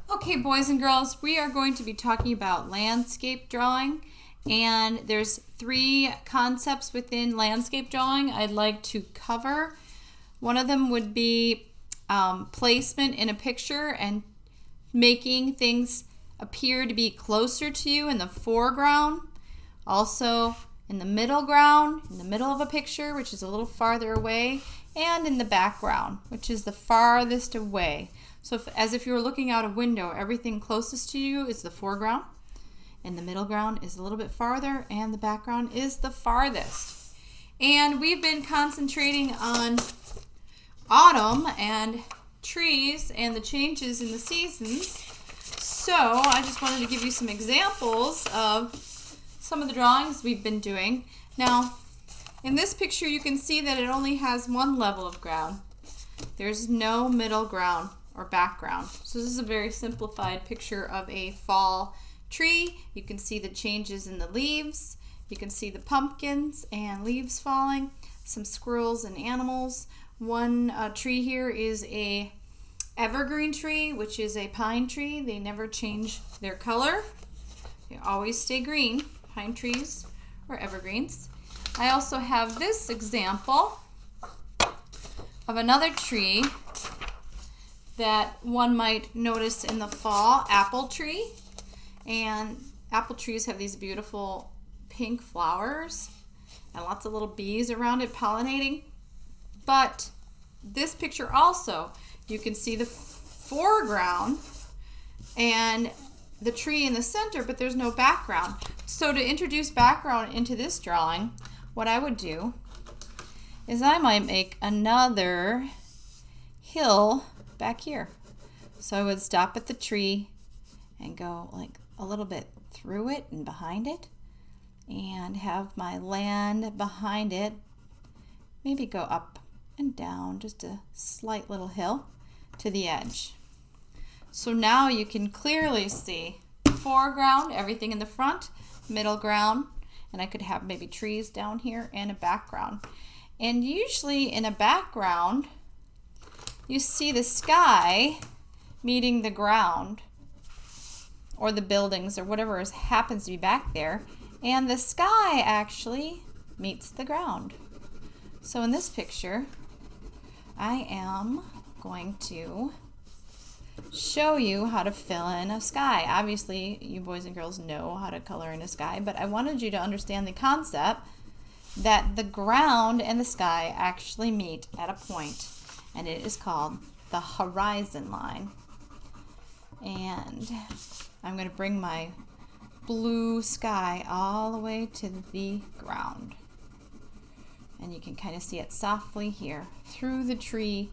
Okay, boys and girls, we are going to be talking about landscape drawing, and there's 3 concepts within landscape drawing I'd like to cover. One of them would be placement in a picture and making things appear to be closer to you in the foreground, also in the middle ground, in the middle of a picture, which is a little farther away, and in the background, which is the farthest away. So as if you were looking out a window, everything closest to you is the foreground, and the middle ground is a little bit farther, and the background is the farthest. And we've been concentrating on autumn and trees and the changes in the seasons. So I just wanted to give you some examples of some of the drawings we've been doing. Now, in this picture, you can see that it only has one level of ground. There's no middle ground or background. So this is a very simplified picture of a fall tree. You can see the changes in the leaves. You can see the pumpkins and leaves falling, some squirrels and animals. One tree here is a evergreen tree, which is a pine tree. They never change their color. They always stay green, pine trees or evergreens. I also have this example of another tree that one might notice in the fall, apple tree. And apple trees have these beautiful pink flowers and lots of little bees around it pollinating. But this picture also, you can see the foreground and the tree in the center, but there's no background. So to introduce background into this drawing, what I would do is I might make another hill back here. So I would stop at the tree and go like a little bit through it and behind it, and have my land behind it, maybe go up and down just a slight little hill to the edge. So now you can clearly see foreground, everything in the front, middle ground, and I could have maybe trees down here and a background. And usually in a background, you see the sky meeting the ground or the buildings or whatever happens to be back there, and the sky actually meets the ground. So in this picture, I am going to show you how to fill in a sky. Obviously, you boys and girls know how to color in a sky, but I wanted you to understand the concept that the ground and the sky actually meet at a point, and it is called the horizon line. And I'm going to bring my blue sky all the way to the ground. And you can kind of see it softly here through the tree.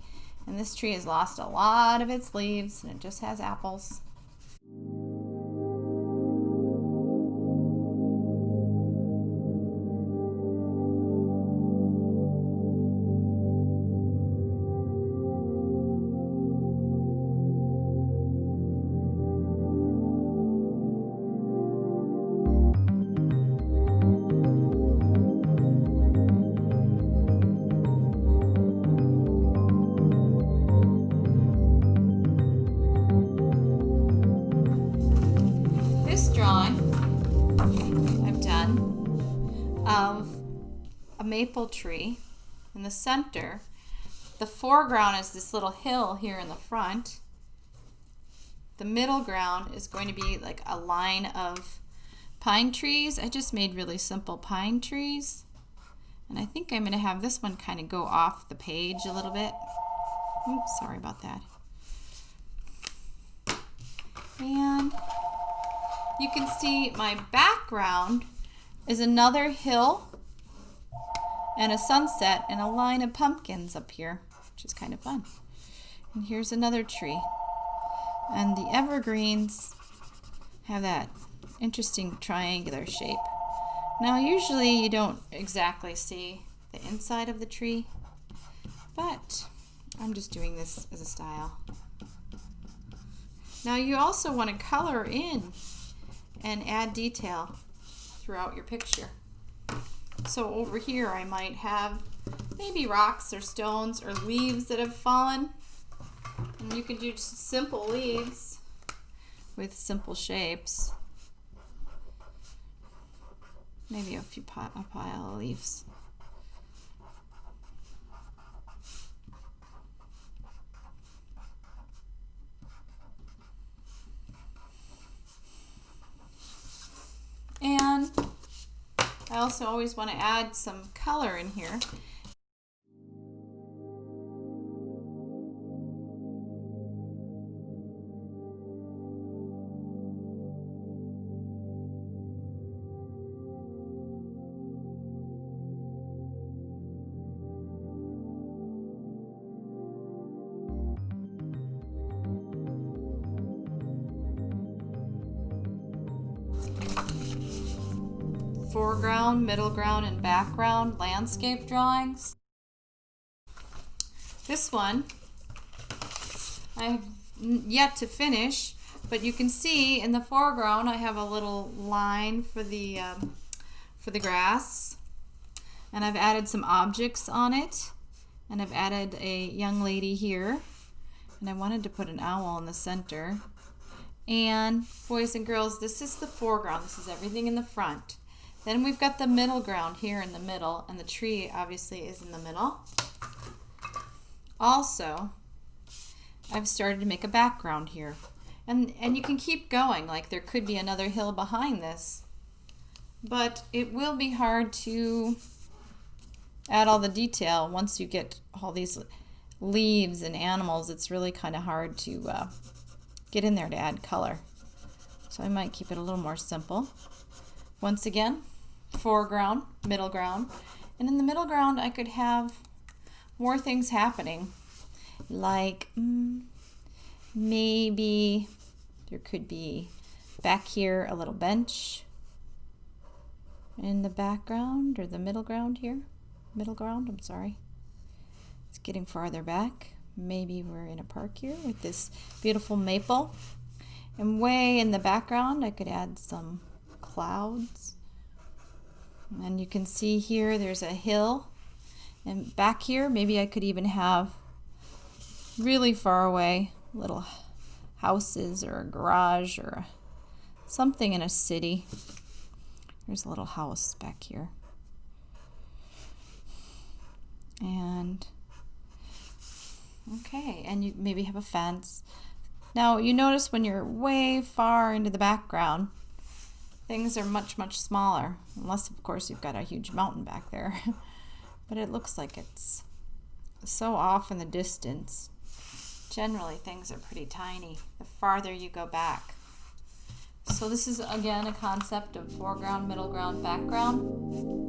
And this tree has lost a lot of its leaves, and it just has apples. Drawing I've done of a maple tree in the center. The foreground is this little hill here in the front. The middle ground is going to be like a line of pine trees. I just made really simple pine trees, and I think I'm going to have this one kind of go off the page a little bit. Oops, sorry about that. And you can see my background is another hill and a sunset and a line of pumpkins up here, which is kind of fun. And here's another tree. And the evergreens have that interesting triangular shape. Now, usually you don't exactly see the inside of the tree, but I'm just doing this as a style. Now, you also want to color in and add detail throughout your picture. So over here I might have maybe rocks or stones or leaves that have fallen. And you can do just simple leaves with simple shapes. Maybe a pile of leaves. And I also always want to add some color in here. Foreground, middle ground, and background landscape drawings. This one I have yet to finish, but you can see in the foreground I have a little line for the grass, and I've added some objects on it, and I've added a young lady here, and I wanted to put an owl in the center. And boys and girls, this is the foreground. This is everything in the front. Then we've got the middle ground here in the middle, and the tree obviously is in the middle. Also, I've started to make a background here. And you can keep going, like there could be another hill behind this. But it will be hard to add all the detail once you get all these leaves and animals. It's really kind of hard to get in there to add color. So I might keep it a little more simple. Once again, foreground, middle ground, and in the middle ground I could have more things happening, like maybe there could be back here a little bench in the background, or the middle ground here, I'm sorry, it's getting farther back. Maybe we're in a park here with this beautiful maple, and way in the background I could add some clouds. And you can see here there's a hill, and back here maybe I could even have really far away little houses or a garage or something in a city. There's a little house back here, and okay, and you maybe have a fence. Now you notice when you're way far into the background, things are much, much smaller, unless of course you've got a huge mountain back there. But it looks like it's so off in the distance. Generally things are pretty tiny the farther you go back. So this is again a concept of foreground, middle ground, background.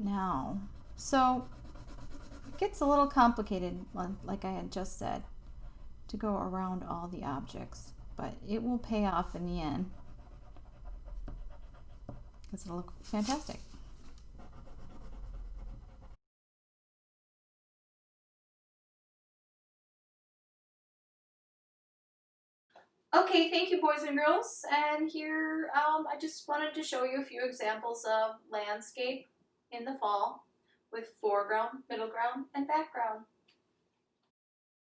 Now, so it gets a little complicated, like I had just said, to go around all the objects, but it will pay off in the end because it'll look fantastic. Okay, thank you boys and girls, and here I just wanted to show you a few examples of landscape in the fall with foreground, middle ground, and background.